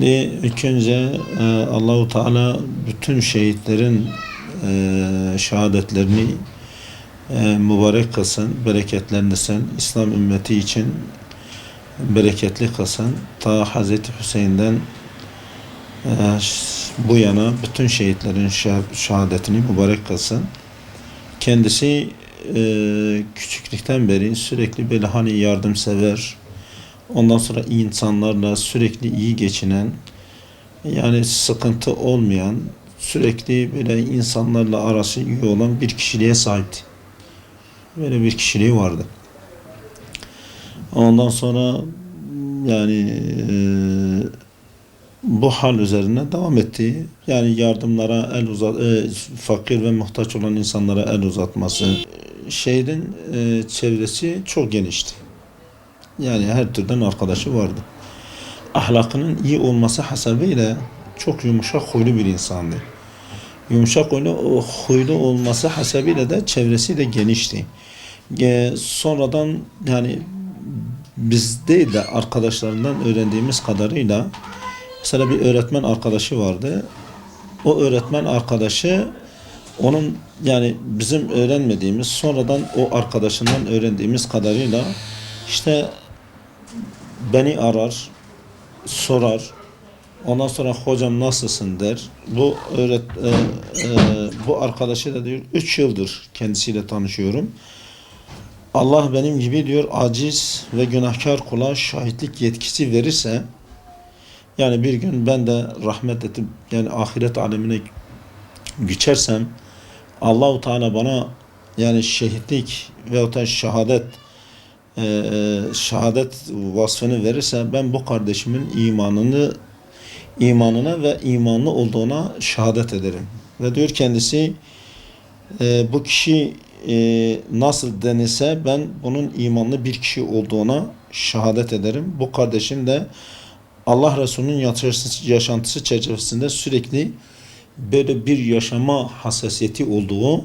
İlk önce Allahu Teala bütün şehitlerin şehadetlerini mübarek kılsın, bereketlendirsin. İslam ümmeti için bereketli kılsın. Ta Hazreti Hüseyin'den e, bu yana bütün şehitlerin şehadetini mübarek kılsın. Kendisi küçüklükten beri sürekli böyle hani yardımsever, ondan sonra insanlarla sürekli iyi geçinen, yani sıkıntı olmayan, sürekli böyle insanlarla arası iyi olan bir kişiliğe sahipti. Böyle bir kişiliği vardı. Ondan sonra yani bu hal üzerine devam etti. Yani yardımlara fakir ve muhtaç olan insanlara el uzatması. Şehrin çevresi çok genişti. Yani her türden arkadaşı vardı. Ahlakının iyi olması hasebiyle çok yumuşak huylu bir insandı. Yumuşak huylu olması hasebiyle de çevresi de genişti. Sonradan yani biz değil de arkadaşlarından öğrendiğimiz kadarıyla mesela bir öğretmen arkadaşı vardı. O öğretmen arkadaşı onun yani bizim öğrenmediğimiz sonradan o arkadaşından öğrendiğimiz kadarıyla işte beni arar, sorar. Ondan sonra hocam nasılsın der. Bu arkadaşı da diyor 3 yıldır kendisiyle tanışıyorum. Allah benim gibi diyor aciz ve günahkar kula şahitlik yetkisi verirse yani bir gün ben de rahmet edip yani ahiret alemine geçersem Allahu Teala bana yani şehitlik veyahut da şehadet vasfını verirse ben bu kardeşimin imanına ve imanlı olduğuna şehadet ederim. Ve diyor kendisi bu kişi nasıl denilse ben bunun imanlı bir kişi olduğuna şehadet ederim. Bu kardeşim de Allah Resulü'nün yaşantısı çerçevesinde sürekli böyle bir yaşama hassasiyeti olduğu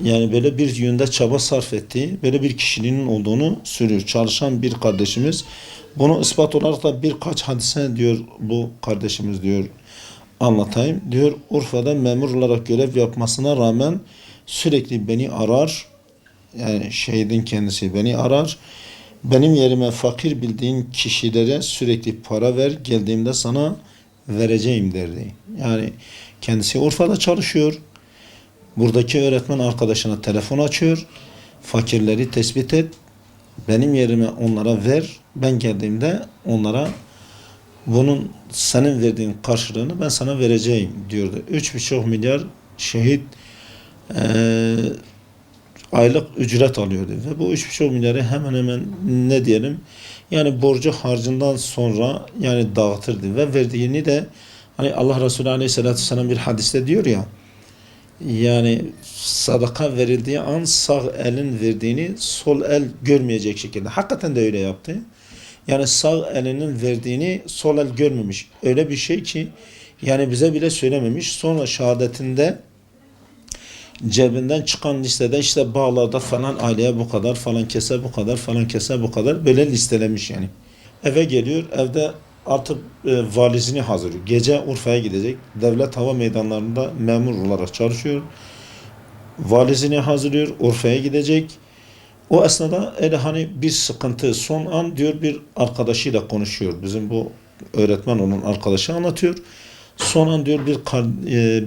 yani böyle bir yönde çaba sarf ettiği böyle bir kişiliğinin olduğunu söylüyor. Çalışan bir kardeşimiz. Bunu ispat olarak da birkaç hadise diyor bu kardeşimiz diyor anlatayım. Diyor Urfa'da memur olarak görev yapmasına rağmen sürekli beni arar. Yani şehidin kendisi beni arar. Benim yerime fakir bildiğin kişilere sürekli para ver. Geldiğimde sana vereceğim derdi. Yani kendisi Urfa'da çalışıyor. Buradaki öğretmen arkadaşına telefon açıyor. Fakirleri tespit et. Benim yerime onlara ver. Ben geldiğimde onlara bunun senin verdiğin karşılığını ben sana vereceğim diyordu. 3,5 milyar şehit aylık ücret alıyordu. Ve bu 3,5 milyarı hemen hemen ne diyelim yani borcu harcından sonra yani dağıtırdı ve verdiğini de hani Allah Resulü Aleyhisselatü Vesselam bir hadiste diyor ya yani sadaka verildiği an sağ elin verdiğini sol el görmeyecek şekilde. Hakikaten de öyle yaptı. Yani sağ elinin verdiğini sol el görmemiş. Öyle bir şey ki yani bize bile söylememiş. Sonra şehadetinde cebinden çıkan listede işte bağlarda falan aileye bu kadar falan kese bu kadar falan kese bu kadar böyle listelemiş yani. Eve geliyor. Evde artık valizini hazırlıyor. Gece Urfa'ya gidecek. Devlet hava meydanlarında memur olarak çalışıyor. Valizini hazırlıyor. Urfa'ya gidecek. O esnada öyle hani bir sıkıntı son an diyor bir arkadaşıyla konuşuyor. Bizim bu öğretmen onun arkadaşı anlatıyor. Son an diyor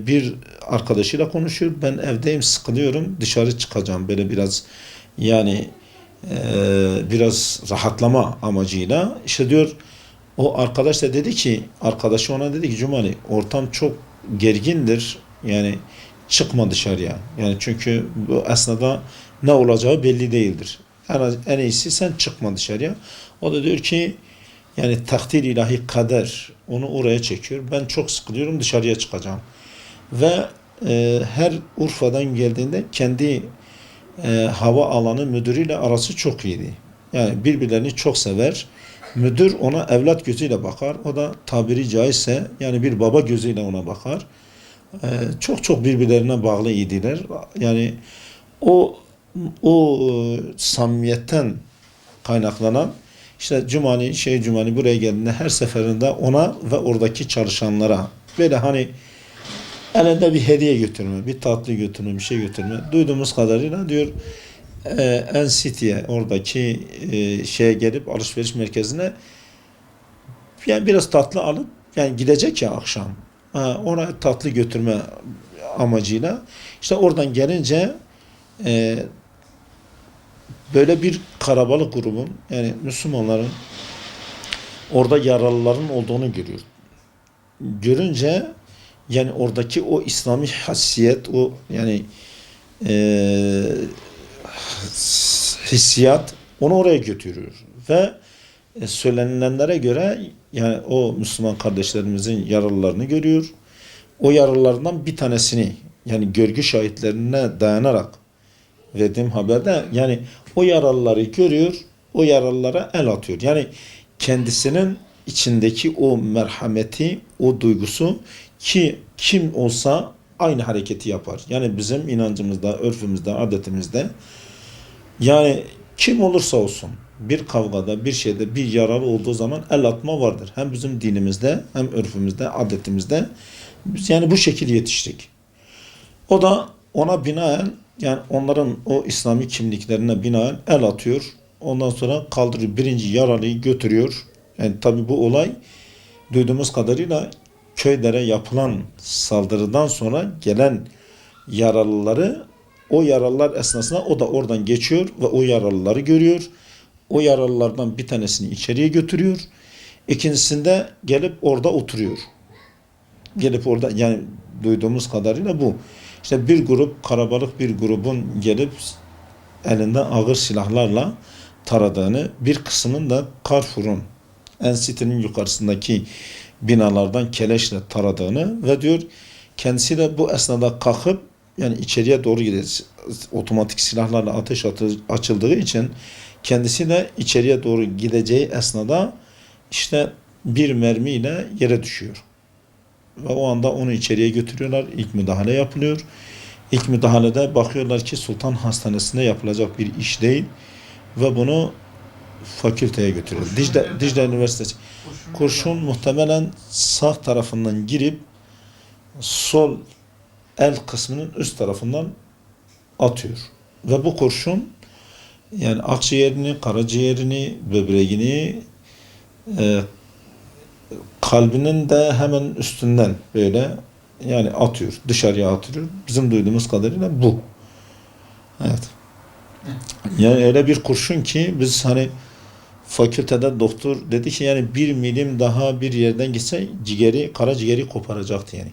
bir arkadaşıyla konuşuyor. Ben evdeyim sıkılıyorum dışarı çıkacağım böyle biraz yani biraz rahatlama amacıyla. İşte diyor o arkadaş da dedi ki arkadaşı ona dedi ki Cumali ortam çok gergindir. Yani çıkma dışarıya. Yani çünkü bu esnada ne olacağı belli değildir. En iyisi sen çıkma dışarıya. O da diyor ki yani takdir ilahi kader onu oraya çekiyor. Ben çok sıkılıyorum dışarıya çıkacağım. Ve her Urfa'dan geldiğinde kendi hava alanı müdürüyle arası çok iyiydi. Yani birbirlerini çok sever. Müdür ona evlat gözüyle bakar. O da tabiri caizse yani bir baba gözüyle ona bakar. Çok çok birbirlerine bağlı idiler. Yani o samimiyetten kaynaklanan İşte Cumali buraya geldiğinde her seferinde ona ve oradaki çalışanlara böyle hani elinde bir hediye götürme, bir tatlı götürme, bir şey götürme. Duyduğumuz kadarıyla diyor NCT'ye oradaki şeye gelip alışveriş merkezine yani biraz tatlı alıp yani gidecek ya akşam. Ona tatlı götürme amacıyla işte oradan gelince e, böyle bir karabalık grubun yani Müslümanların orada yaralıların olduğunu görüyor. Görünce yani oradaki o İslami hassiyet o yani e, hissiyat onu oraya götürüyor ve söylenilenlere göre yani o Müslüman kardeşlerimizin yaralılarını görüyor. O yaralılardan bir tanesini yani görgü şahitlerine dayanarak verdiğim haberde yani o yaralıları görüyor, o yaralılara el atıyor. Yani kendisinin içindeki o merhameti, o duygusu ki kim olsa aynı hareketi yapar. Yani bizim inancımızda, örfümüzde, adetimizde yani kim olursa olsun bir kavgada, bir şeyde bir yaralı olduğu zaman el atma vardır. Hem bizim dinimizde, hem örfümüzde, adetimizde biz yani bu şekilde yetiştik. O da ona binaen yani onların o İslami kimliklerine binaen el atıyor. Ondan sonra kaldırıyor. Birinci yaralıyı götürüyor. Yani tabi bu olay duyduğumuz kadarıyla köylere yapılan saldırıdan sonra gelen yaralıları o yaralılar esnasında o da oradan geçiyor ve o yaralıları görüyor. O yaralılardan bir tanesini içeriye götürüyor. İkincisinde gelip orada oturuyor. Gelip orada yani duyduğumuz kadarıyla bu. İşte bir grup karabalık bir grubun gelip elinde ağır silahlarla taradığını, bir kısmının da Carrefour'un Enstitü'nün yukarısındaki binalardan keleşle taradığını ve diyor kendisi de bu esnada kalkıp yani içeriye doğru gidiyor. Otomatik silahlarla ateş açıldığı için kendisi de içeriye doğru gideceği esnada işte bir mermiyle yere düşüyor. Ve o anda onu içeriye götürüyorlar. İlk müdahale yapılıyor. İlk müdahalede bakıyorlar ki Sultan Hastanesi'nde yapılacak bir iş değil ve bunu fakülteye götürüyor. Dicle Üniversitesi. Kurşun muhtemelen sağ tarafından girip sol el kısmının üst tarafından atıyor. Ve bu kurşun yani akciğerini, karaciğerini, böbreğini kalbinin de hemen üstünden böyle yani atıyor. Dışarıya atıyor. Bizim duyduğumuz kadarıyla bu. Evet. Yani öyle bir kurşun ki biz hani fakültede doktor dedi ki yani 1 milim daha bir yerden gitse karaciğeri koparacaktı yani.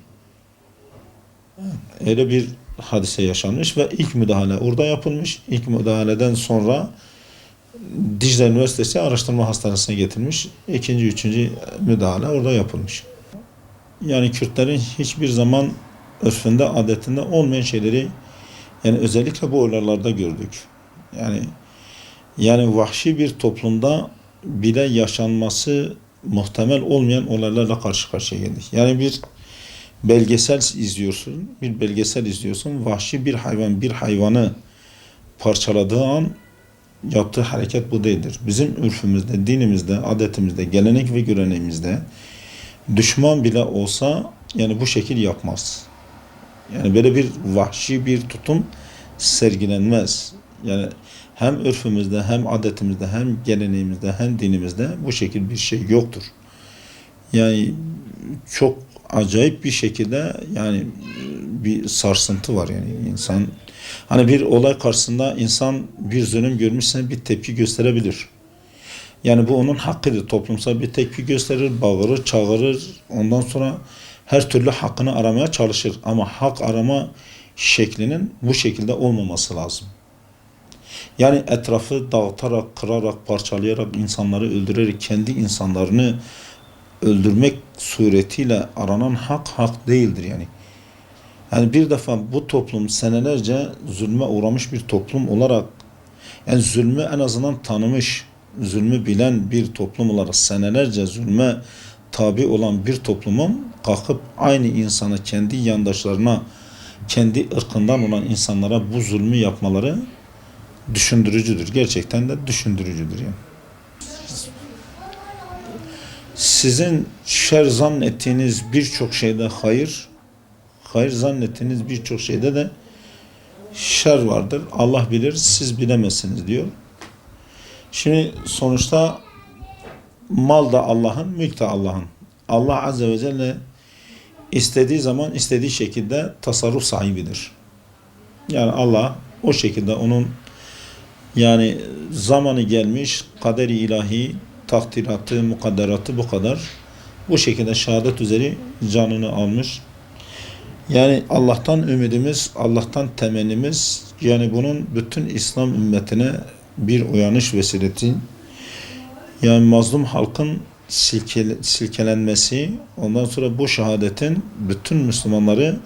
Öyle bir hadise yaşanmış ve ilk müdahale orada yapılmış. İlk müdahaleden sonra Dicle Üniversitesi Araştırma Hastanesi'ne getirmiş. İkinci, üçüncü müdahale orada yapılmış. Yani Kürtlerin hiçbir zaman örfünde, adetinde olmayan şeyleri yani özellikle bu olaylarda gördük. Yani vahşi bir toplumda bile yaşanması muhtemel olmayan olaylarla karşı karşıya geldik. Yani bir belgesel izliyorsun, vahşi bir hayvan bir hayvanı parçaladığı an yaptığı hareket bu değildir. Bizim ürfümüzde, dinimizde, adetimizde, gelenek ve göreneğimizde düşman bile olsa yani bu şekil yapmaz. Yani böyle bir vahşi bir tutum sergilenmez. Yani hem örfümüzde, hem adetimizde, hem geleneğimizde, hem dinimizde bu şekil bir şey yoktur. Yani çok acayip bir şekilde yani bir sarsıntı var yani insan hani bir olay karşısında insan bir zulüm görmüşse bir tepki gösterebilir. Yani bu onun hakkıdır. Toplumsal bir tepki gösterir, bağırır, çağırır. Ondan sonra her türlü hakkını aramaya çalışır. Ama hak arama şeklinin bu şekilde olmaması lazım. Yani etrafı dağıtarak, kırarak, parçalayarak, insanları öldürerek, kendi insanlarını öldürmek suretiyle aranan hak değildir yani. Yani bir defa bu toplum senelerce zulme uğramış bir toplum olarak yani zulmü en azından tanımış, zulmü bilen bir toplum olarak senelerce zulme tabi olan bir toplumun kalkıp aynı insana, kendi yandaşlarına, kendi ırkından olan insanlara bu zulmü yapmaları düşündürücüdür. Gerçekten de düşündürücüdür yani. Sizin şer zannettiğiniz birçok şeyde hayır, hayır zannettiğiniz birçok şeyde de şer vardır. Allah bilir, siz bilemezsiniz diyor. Şimdi sonuçta mal da Allah'ın, mülk de Allah'ın. Allah Azze ve Celle istediği zaman, istediği şekilde tasarruf sahibidir. Yani Allah o şekilde onun yani zamanı gelmiş, kaderi ilahi, takdiratı, mukadderatı bu kadar. Bu şekilde şehadet üzeri canını almış. Yani Allah'tan ümidimiz, Allah'tan temennimiz, yani bunun bütün İslam ümmetine bir uyanış vesileti, yani mazlum halkın silkelenmesi, ondan sonra bu şehadetin bütün Müslümanları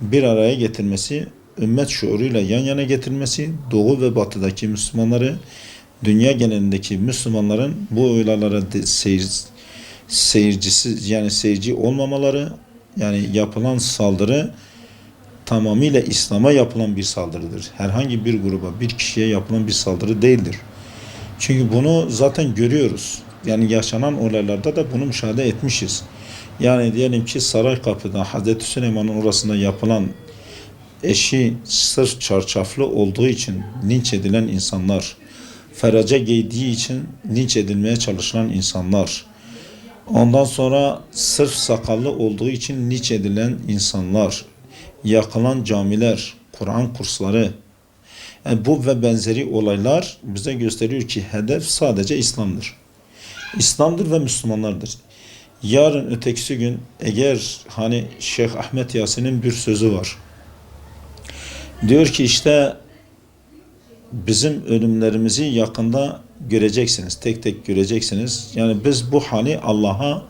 bir araya getirmesi, ümmet şuuruyla yan yana getirmesi, doğu ve batıdaki Müslümanları, dünya genelindeki Müslümanların bu olaylara seyircisi, yani seyirci olmamaları, yani yapılan saldırı tamamıyla İslam'a yapılan bir saldırıdır. Herhangi bir gruba, bir kişiye yapılan bir saldırı değildir. Çünkü bunu zaten görüyoruz. Yani yaşanan olaylarda da bunu müşahede etmişiz. Yani diyelim ki Saraykapı'da Hazreti Süleyman'ın orasında yapılan, eşi sırf çarşaflı olduğu için linç edilen insanlar, feraca giydiği için linç edilmeye çalışılan insanlar, ondan sonra sırf sakallı olduğu için linç edilen insanlar, yakılan camiler, Kur'an kursları, yani bu ve benzeri olaylar bize gösteriyor ki hedef sadece İslam'dır. İslam'dır ve Müslümanlardır. Yarın öteki gün eğer hani Şeyh Ahmet Yasin'in bir sözü var. Diyor ki işte bizim ölümlerimizi yakında göreceksiniz. Tek tek göreceksiniz. Yani biz bu hali Allah'a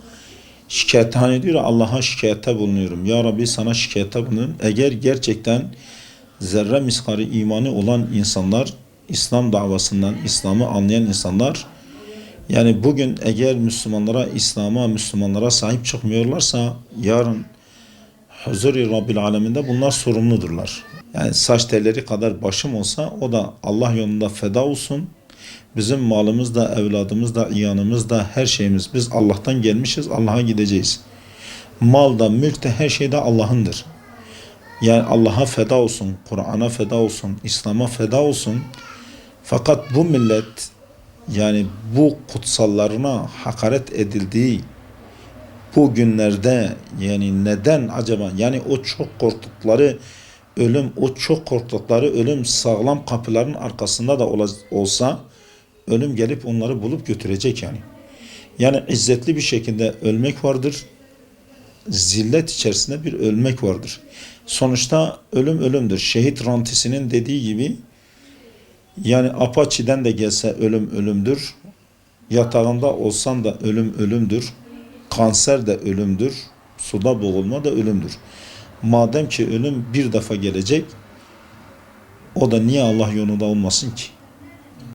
şikayet, hani diyor Allah'a şikayette bulunuyorum. Ya Rabbi sana şikayette bulunuyorum. Eğer gerçekten zerre miskali imanı olan insanlar, İslam davasından, İslam'ı anlayan insanlar, yani bugün eğer Müslümanlara, İslam'a, Müslümanlara sahip çıkmıyorlarsa yarın huzur-i Rabbil Aleminde bunlar sorumludurlar. Yani saç telleri kadar başım olsa o da Allah yolunda feda olsun. Bizim malımız da, evladımız da, iyanımız da, her şeyimiz. Biz Allah'tan gelmişiz, Allah'a gideceğiz. Mal da, mülk de, her şey de Allah'ındır. Yani Allah'a feda olsun, Kur'an'a feda olsun, İslam'a feda olsun. Fakat bu millet, yani bu kutsallarına hakaret edildiği bu günlerde, yani neden acaba, yani o çok korktukları ölüm, o çok korktukları ölüm sağlam kapıların arkasında da olsa ölüm gelip onları bulup götürecek yani. Yani izzetli bir şekilde ölmek vardır. Zillet içerisinde bir ölmek vardır. Sonuçta ölüm ölümdür. Şehit Rantisi'nin dediği gibi, yani Apache'den de gelse ölüm ölümdür. Yatağında olsan da ölüm ölümdür. Kanser de ölümdür. Suda boğulma da ölümdür. Madem ki ölüm bir defa gelecek, o da niye Allah yolunda olmasın ki?